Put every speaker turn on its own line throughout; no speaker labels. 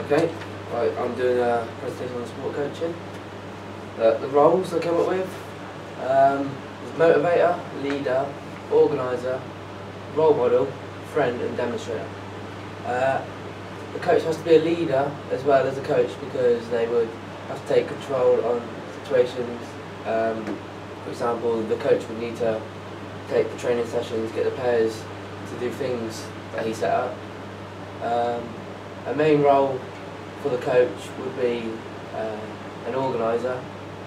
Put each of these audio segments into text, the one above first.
Okay, right, I'm doing a presentation on sport coaching. The roles I came up with is motivator, leader, organiser, role model, friend and demonstrator. The coach has to be a leader as well as a coach because they would have to take control on situations. For example, the coach would need to take the training sessions, get the players to do things that he set up. A main role for the coach would be an organiser,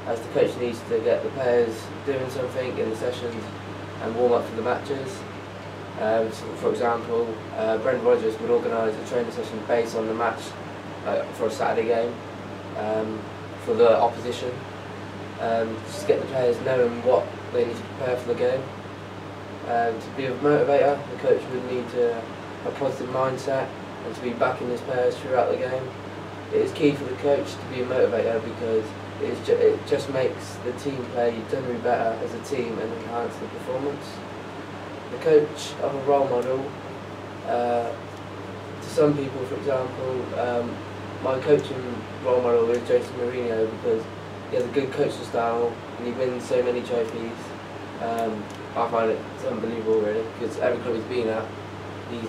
as the coach needs to get the players doing something in the sessions and warm up for the matches. So for example, Brendan Rodgers would organise a training session based on the match for a Saturday game for the opposition. Just get the players knowing what they need to prepare for the game. To be a motivator, the coach would need to have a positive mindset and to be backing his players throughout the game. It is key for the coach to be a motivator because it just makes the team play generally better as a team and enhance the performance. The coach of a role model, to some people, for example, my coaching role model is Jason Mourinho because he has a good coaching style and he wins so many trophies. I find it's unbelievable really because every club he's been at, he's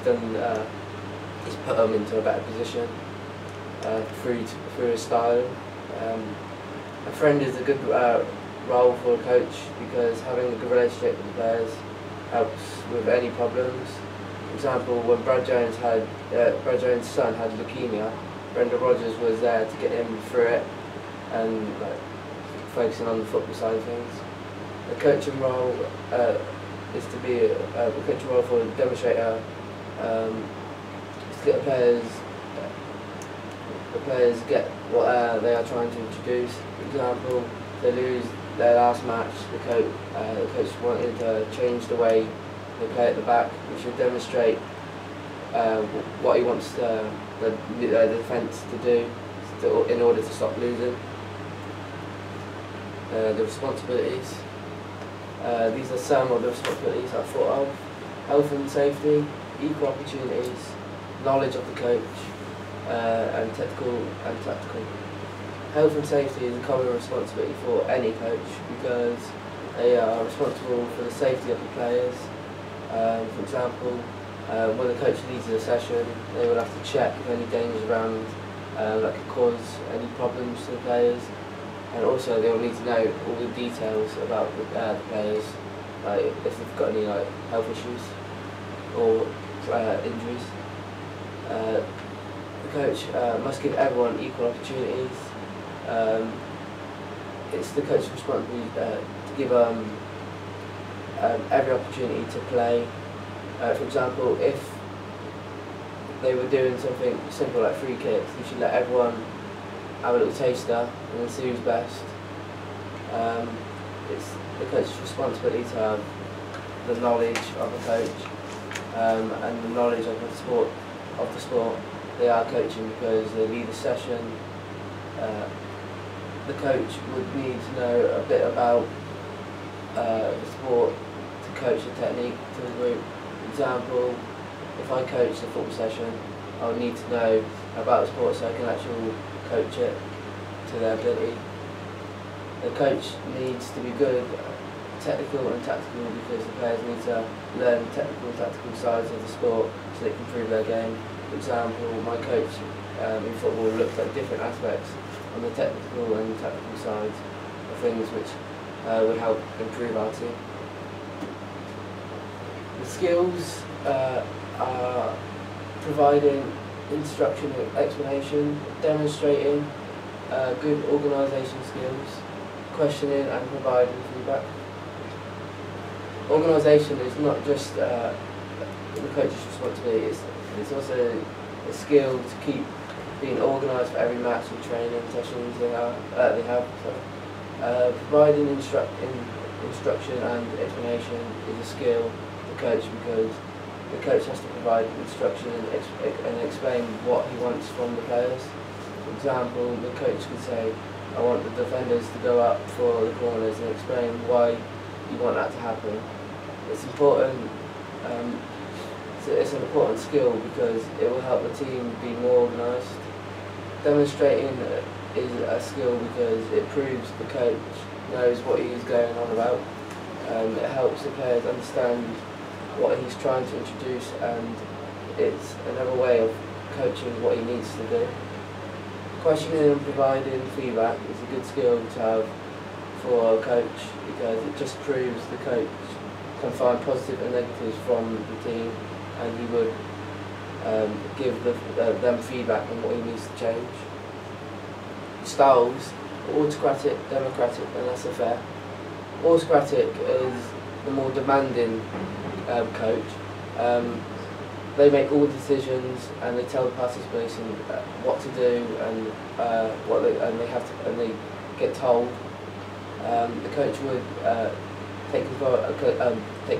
put them into a better position through his style. A friend is a good role for a coach because having a good relationship with the players helps with any problems. For example, when Brad Jones' son had leukemia, Brendan Rodgers was there to get him through it and focusing on the football side of things. The coaching role is to be the coaching role for a demonstrator. Is to get the players get what they are trying to introduce. For example, they lose their last match, the coach wanted to change the way they play at the back, which should demonstrate what he wants the defence to do in order to stop losing. The responsibilities. These are some of the responsibilities I thought of. Health and safety, equal opportunities, knowledge of the coach, and technical and tactical. Health and safety is a common responsibility for any coach because they are responsible for the safety of the players. For example, when the coach leads a session, they will have to check if any dangers around that could cause any problems to the players. And also they will need to know all the details about the players, like if they've got any health issues or injuries. The coach must give everyone equal opportunities. It's the coach's responsibility to give every opportunity to play. For example, if they were doing something simple like free kicks, you should let everyone have a little taster and then see who's best. It's the coach's responsibility to have the knowledge of the coach and the knowledge of the sport. They are coaching because they lead a session. The coach would need to know a bit about the sport to coach the technique to the group. For example, if I coach the football session, I would need to know about the sport so I can actually coach it to their ability. The coach needs to be good technical and tactical because the players need to learn technical and tactical sides of the sport so they can improve their game. For example, my coach in football looks at different aspects on the technical and tactical sides of things which would help improve our team. The skills are providing instruction and explanation, demonstrating good organisation skills, questioning and providing feedback. Organisation is not just the coach's responsibility, it's also a skill to keep being organised for every match and training sessions they have. Providing instruction and explanation is a skill to the coach because the coach has to provide instruction and explain what he wants from the players. For example, the coach could say, I want the defenders to go up for the corners and explain why you want that to happen. It's important. It's an important skill because it will help the team be more organised. Demonstrating is a skill because it proves the coach knows what he's going on about. It helps the players understand what he's trying to introduce, and it's another way of coaching what he needs to do. Questioning and providing feedback is a good skill to have for a coach because it just proves the coach can find positive and negatives from the team, and he would give them feedback on what he needs to change. Styles: autocratic, democratic and laissez-faire. Autocratic is the more demanding coach. They make all the decisions and they tell the participants what to do and they get told. The coach would take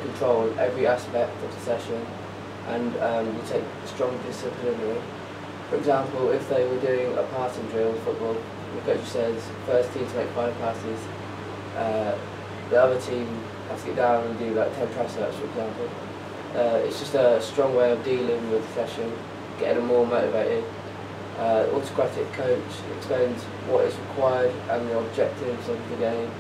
control of every aspect of the session and will take strong disciplinary. For example, if they were doing a passing drill in football, the coach says first team to make 5 passes, the other team has to get down and do like 10 press-ups, for example. It's just a strong way of dealing with the session, getting them more motivated. Autocratic coach explains what is required and the objectives of the game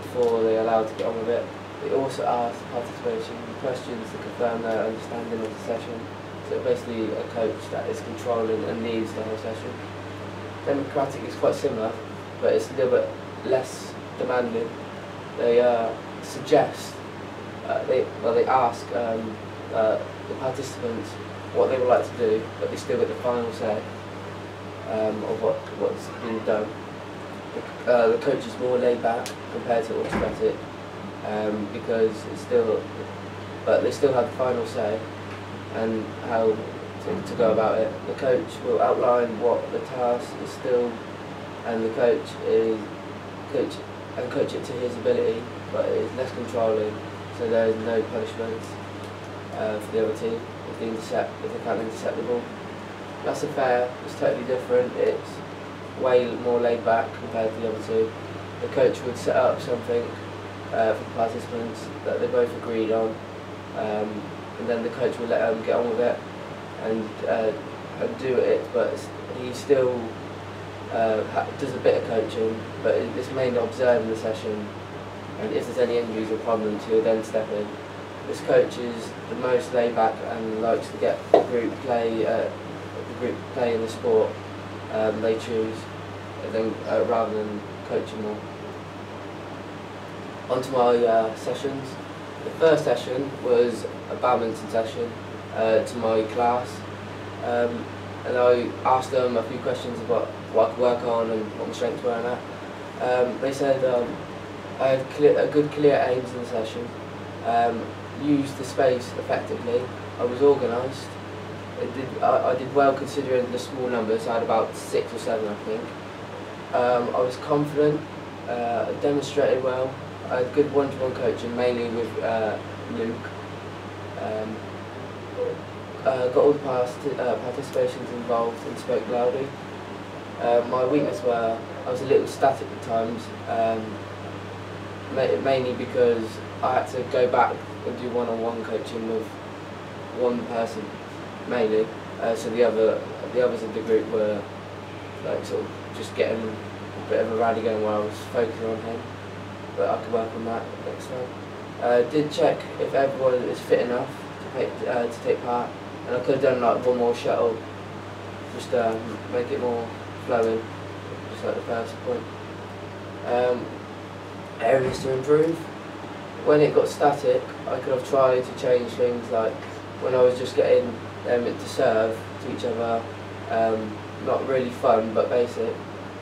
before they're allowed to get on with it. They also ask participation questions to confirm their understanding of the session. So basically a coach that is controlling and leads the whole session. Democratic is quite similar, but it's a little bit less demanding. They suggest, they ask the participants what they would like to do, but they still get the final say of what's been done. The coach is more laid back compared to autocratic because they still have the final say and how to go about it. The coach will outline what the task is still, and the coach it to his ability, but it is less controlling, so there is no punishments for the other team if they can't intercept the ball. Laissez-faire is totally different. It's way more laid back compared to the other two. The coach would set up something for the participants that they both agreed on, and then the coach will let them get on with it and do it, but he still does a bit of coaching, but it's mainly observing the session, and if there's any injuries or problems he'll then step in. This coach is the most laid back and likes to get the group play in the sport they choose, rather than coaching more. On to my sessions. The first session was a badminton session to my class, and I asked them a few questions about what I could work on and what my strengths were and that. They said I had clear aims in the session, used the space effectively, I was organised, I did well considering the small numbers. I had about 6 or 7 I think. I was confident, demonstrated well, I had good one-to-one coaching, mainly with Luke. Got all the participations involved and spoke loudly. My weakness were I was a little static at times, mainly because I had to go back and do one-on-one coaching with one person, mainly. So the others of the group were like sort of just getting a bit of a rally going while I was focusing on him. But I could work on that next time. Did check if everyone is fit enough to take part, and I could have done like one more shuttle, just make it more flowing, just like the first point. Areas to improve. When it got static, I could have tried to change things, like when I was just getting them to serve to each other, not really fun but basic.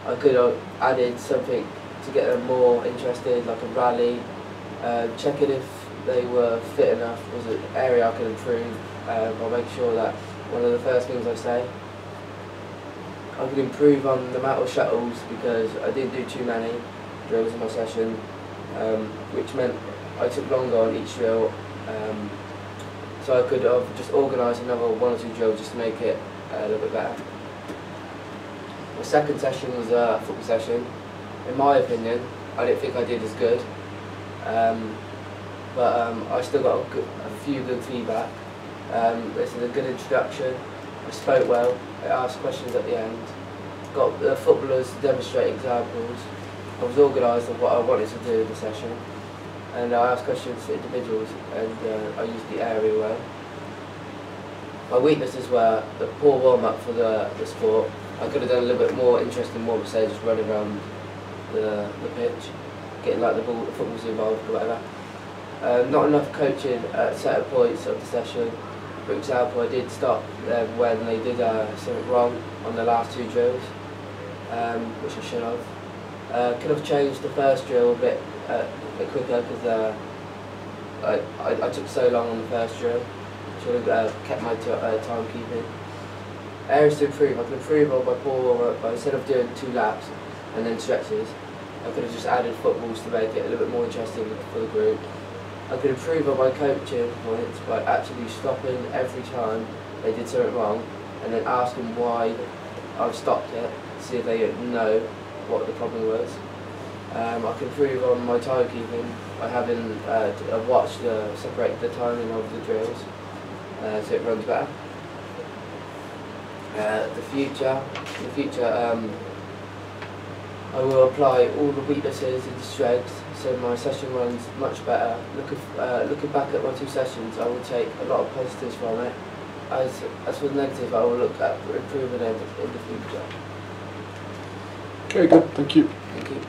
I could have added something to get them more interested, like a rally, checking if they were fit enough was an area I could improve. I'll make sure that one of the first things I say. I could improve on the amount of shuttles because I didn't do too many drills in my session, which meant I took longer on each drill, so I could have just organised another 1 or 2 drills just to make it a little bit better. My second session was a football session. In my opinion, I didn't think I did as good, but I still got a few good feedback. This is a good introduction. I spoke well. I asked questions at the end. Got help the footballers demonstrate examples. I was organised on what I wanted to do in the session, and I asked questions to individuals, and I used the area well. My weaknesses were the poor warm-up for the sport. I could have done a little bit more interesting warm-up, say just running around the pitch, getting like the footballs involved or whatever. Not enough coaching at certain points of the session. For example, I did stop them when they did something wrong on the last 2 drills, which I should have. Could have changed the first drill a bit quicker because I took so long on the first drill. Should have kept my timekeeping. Areas to improve. I could improve on my poor warm-up, but instead of doing 2 laps and then stretches, I could have just added footballs to make it a little bit more interesting for the group. I could improve on my coaching points by actually stopping every time they did something wrong and then asking why I've stopped it, to see if they know what the problem was. I could improve on my timekeeping by having a watch to separate the timing of the drills so it runs better. In the future, I will apply all the weaknesses into strengths, so my session runs much better. Looking back at my 2 sessions, I will take a lot of positives from it. As for the negative, I will look at improving them in the future.
Okay, good. Thank you.
Thank you.